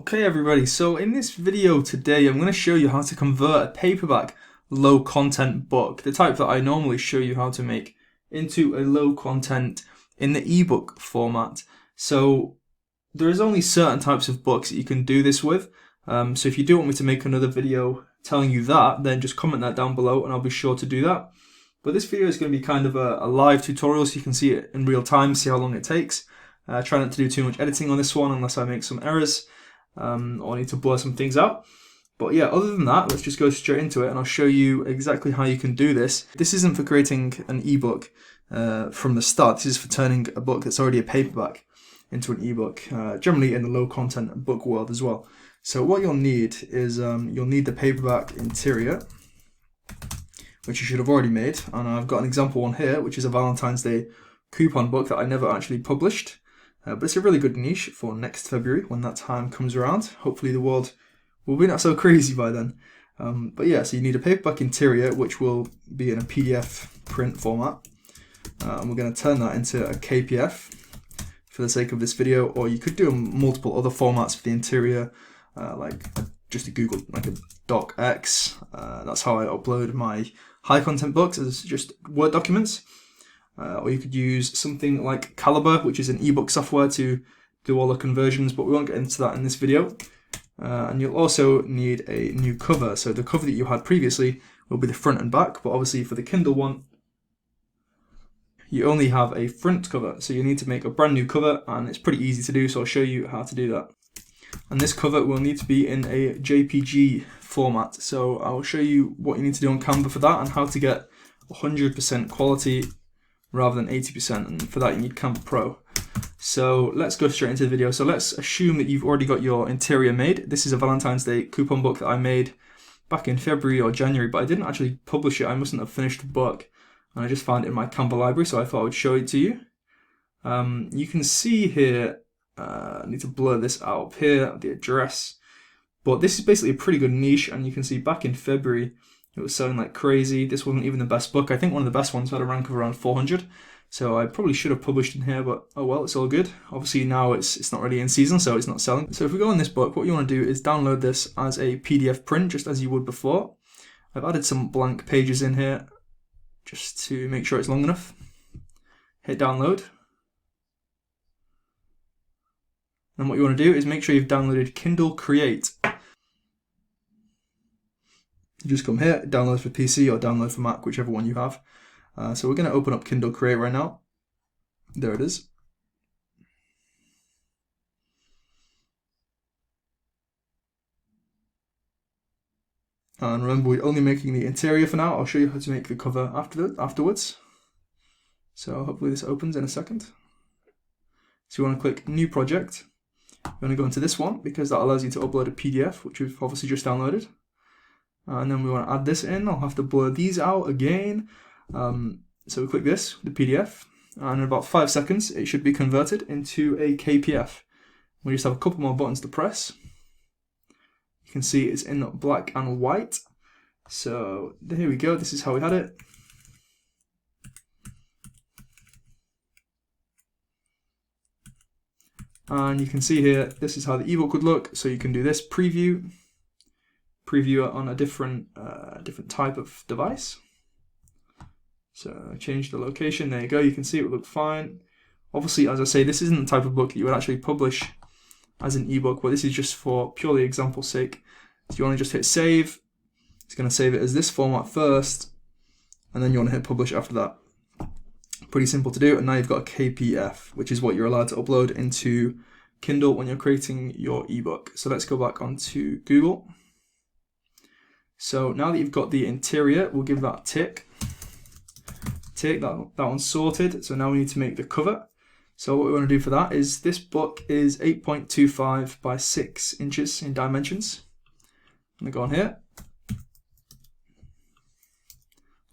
Okay everybody, so in this video today I'm going to show you how to convert a paperback low content book, the type that I normally show you how to make, into a low content in the ebook format. So there is only certain types of books that you can do this with, so if you do want me to make another video telling you that, then just comment that down below and I'll be sure to do that. But this video is going to be kind of a live tutorial so you can see it in real time, see how long it takes. Try not to do too much editing on this one unless I make some errors. Or I need to blur some things out. But yeah, other than that, let's just go straight into it and I'll show you exactly how you can do this. This isn't for creating an ebook from the start. This is for turning a book that's already a paperback into an ebook, generally in the low content book world as well. So what you'll need is you'll need the paperback interior, which you should have already made. And I've got an example one here, which is a Valentine's Day coupon book that I never actually published. But it's a really good niche for next February when that time comes around. Hopefully the world will be not so crazy by then. But yeah, so you need a paperback interior, which will be in a PDF print format. And we're going to turn that into a KPF for the sake of this video, or you could do multiple other formats for the interior, like just a Google, like a docx. That's how I upload my high content books, as just Word documents. Or you could use something like Calibre, which is an ebook software to do all the conversions, but we won't get into that in this video. And you'll also need a new cover. So the cover that you had previously will be the front and back, but obviously for the Kindle one, you only have a front cover. So you need to make a brand new cover, and it's pretty easy to do, so I'll show you how to do that. And this cover will need to be in a JPG format. So I'll show you what you need to do on Canva for that and how to get 100% quality rather than 80%, and for that you need Canva Pro. So let's go straight into the video. So let's assume that you've already got your interior made. This is a Valentine's Day coupon book that I made back in February or January, but I didn't actually publish it. I mustn't have finished the book, and I just found it in my Canva library, so I thought I would show it to you. You can see here, I need to blur this out up here, the address, but this is basically a pretty good niche, and you can see back in February it was selling like crazy. This wasn't even the best book. I think one of the best ones had a rank of around 400. So I probably should have published in here, but oh well, it's all good. Obviously now it's not really in season, so it's not selling. So if we go on this book, what you want to do is download this as a PDF print, just as you would before. I've added some blank pages in here, just to make sure it's long enough. Hit download. And what you want to do is make sure you've downloaded Kindle Create. You just come here, download for PC or download for Mac, whichever one you have. So we're going to open up Kindle Create right now. There it is. And remember, we're only making the interior for now. I'll show you how to make the cover afterwards. So hopefully this opens in a second. So you want to click New Project. You want to go into this one because that allows you to upload a PDF, which we've obviously just downloaded. And then we want to add this in. I'll have to blur these out again. So we click this, the PDF, and in about 5 seconds it should be converted into a KPF. We just have a couple more buttons to press. You can see it's in black and white. So here we go, this is how we had it. And you can see here, this is how the ebook would look. So you can do this, preview it on a different type of device. So change the location, there you go, you can see it would look fine. Obviously, as I say, this isn't the type of book that you would actually publish as an ebook, but this is just for purely example's sake. So you want to just hit save. It's going to save it as this format first, and then you want to hit publish after that. Pretty simple to do, and now you've got a KPF, which is what you're allowed to upload into Kindle when you're creating your ebook. So let's go back onto Google. So now that you've got the interior, we'll give that a tick. That one's sorted. So now we need to make the cover. So what we want to do for that is, this book is 8.25 by 6 inches in dimensions. I'm going to go on here.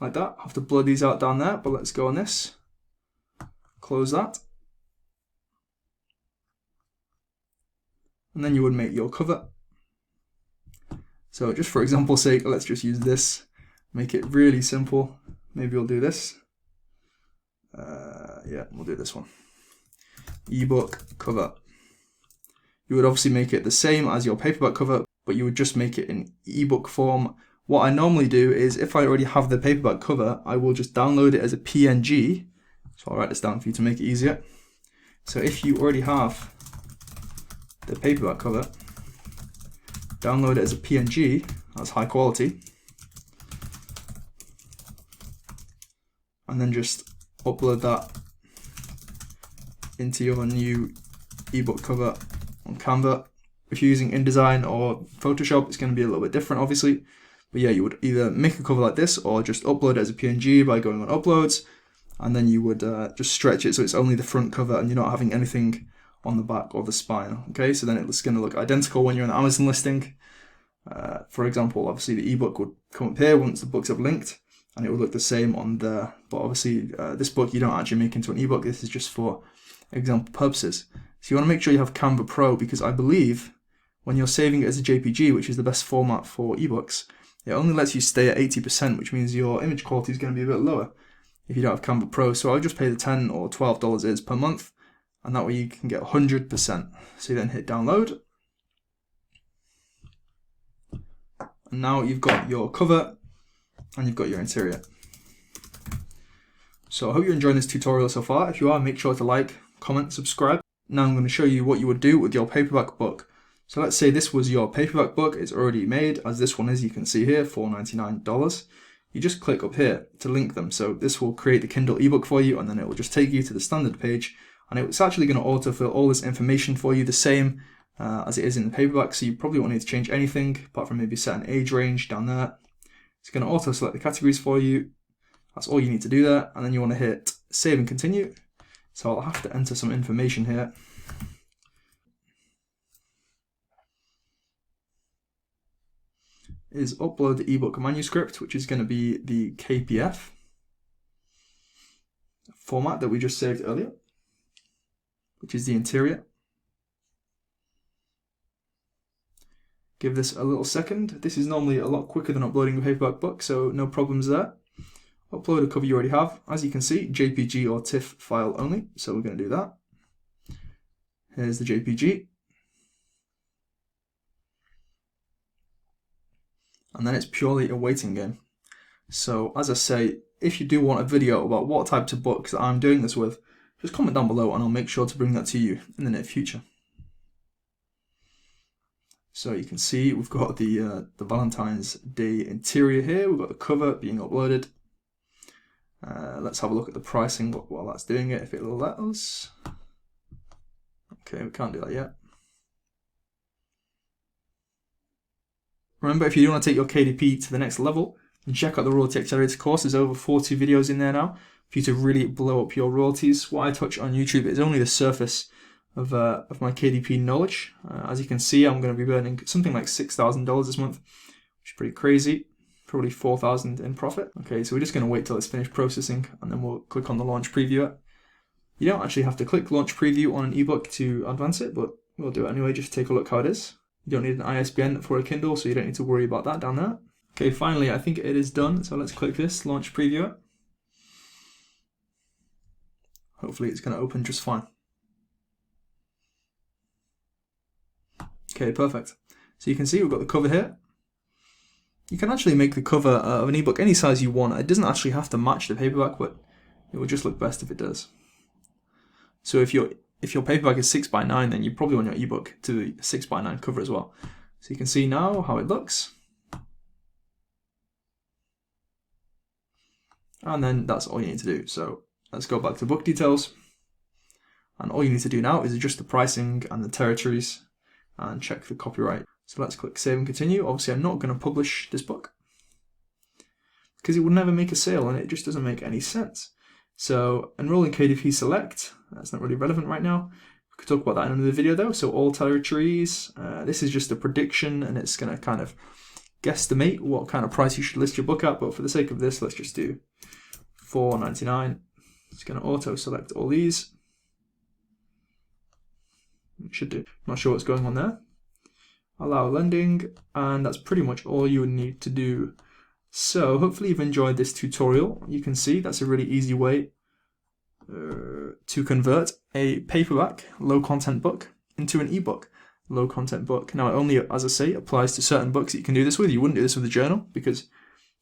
Like that. I have to blur these out down there, but let's go on this. Close that. And then you would make your cover. So just for example's sake, let's just use this. Make it really simple. Maybe we'll do this. Yeah, we'll do this one. Ebook cover. You would obviously make it the same as your paperback cover, but you would just make it in ebook form. What I normally do is, if I already have the paperback cover, I will just download it as a PNG. So I'll write this down for you to make it easier. So if you already have the paperback cover, download it as a PNG, that's high quality, and then just upload that into your new ebook cover on Canva. If you're using InDesign or Photoshop, it's going to be a little bit different, obviously. But yeah, you would either make a cover like this or just upload it as a PNG by going on Uploads, and then you would just stretch it so it's only the front cover and you're not having anything on the back or the spine. Okay, so then it's going to look identical when you're on the Amazon listing. For example, obviously the ebook would come up here once the books have linked, and it would look the same on there. But obviously, this book you don't actually make into an ebook. This is just for example purposes. So you want to make sure you have Canva Pro, because I believe when you're saving it as a JPG, which is the best format for ebooks, it only lets you stay at 80%, which means your image quality is going to be a bit lower if you don't have Canva Pro. So I'll just pay the $10 or $12 it is per month, and that way you can get 100%. So you then hit download. And now you've got your cover and you've got your interior. So I hope you're enjoying this tutorial so far. If you are, make sure to like, comment, subscribe. Now I'm going to show you what you would do with your paperback book. So let's say this was your paperback book. It's already made, as this one is, you can see here, $4.99. You just click up here to link them. So this will create the Kindle ebook for you, and then it will just take you to the standard page, and it's actually going to autofill all this information for you the same as it is in the paperback. So you probably won't need to change anything apart from maybe set an age range down there. It's going to auto select the categories for you. That's all you need to do there, and then you want to hit save and continue. So I'll have to enter some information here. Is upload the ebook manuscript, which is going to be the KPF format that we just saved earlier, which is the interior. Give this a little second. This is normally a lot quicker than uploading a paperback book, so no problems there. Upload a cover you already have. As you can see, JPG or TIFF file only, so we're going to do that. Here's the JPG. And then it's purely a waiting game. So as I say, if you do want a video about what types of books that I'm doing this with, just comment down below and I'll make sure to bring that to you in the near future. So you can see we've got the Valentine's Day interior here. We've got the cover being uploaded. Let's have a look at the pricing while that's doing it, if it'll let us. Okay, we can't do that yet. Remember, if you do want to take your KDP to the next level, check out the Royalty Accelerator course. There's over 40 videos in there now for you to really blow up your royalties. What I touch on YouTube is only the surface of my KDP knowledge. As you can see, I'm going to be burning something like $6,000 this month, which is pretty crazy. Probably $4,000 in profit. Okay, so we're just going to wait till it's finished processing, and then we'll click on the launch preview. You don't actually have to click launch preview on an ebook to advance it, but we'll do it anyway, just to take a look how it is. You don't need an ISBN for a Kindle, so you don't need to worry about that down there. Okay, finally, I think it is done. So let's click this, launch preview. Hopefully it's going to open just fine. Okay, perfect. So you can see we've got the cover here. You can actually make the cover of an ebook any size you want. It doesn't actually have to match the paperback, but it will just look best if it does. So if your paperback is 6x9, then you probably want your ebook to be a 6x9 cover as well. So you can see now how it looks. And then that's all you need to do. So let's go back to book details. And all you need to do now is adjust the pricing and the territories and check the copyright. So let's click save and continue. Obviously, I'm not going to publish this book because it would never make a sale and it just doesn't make any sense. So enrolling KDP select, that's not really relevant right now. We could talk about that in another video though. So all territories, this is just a prediction and it's going to kind of guesstimate what kind of price you should list your book at. But for the sake of this, let's just do $4.99. It's going to auto select all these. It should do. Not sure what's going on there. Allow lending, and that's pretty much all you would need to do. So hopefully you've enjoyed this tutorial. You can see that's a really easy way to convert a paperback low content book into an ebook. low content book. Now, it only, as I say, applies to certain books that you can do this with. You wouldn't do this with a journal because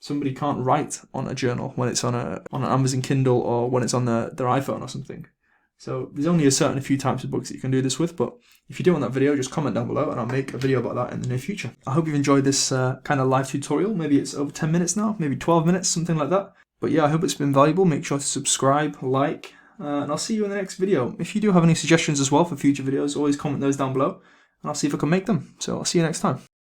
somebody can't write on a journal when it's on an Amazon Kindle or when it's on their iPhone or something. So there's only a few types of books that you can do this with, but if you do want that video, just comment down below and I'll make a video about that in the near future. I hope you've enjoyed this kind of live tutorial. Maybe it's over 10 minutes now, maybe 12 minutes, something like that. But yeah, I hope it's been valuable. Make sure to subscribe, like, and I'll see you in the next video. If you do have any suggestions as well for future videos, always comment those down below and I'll see if I can make them. So I'll see you next time.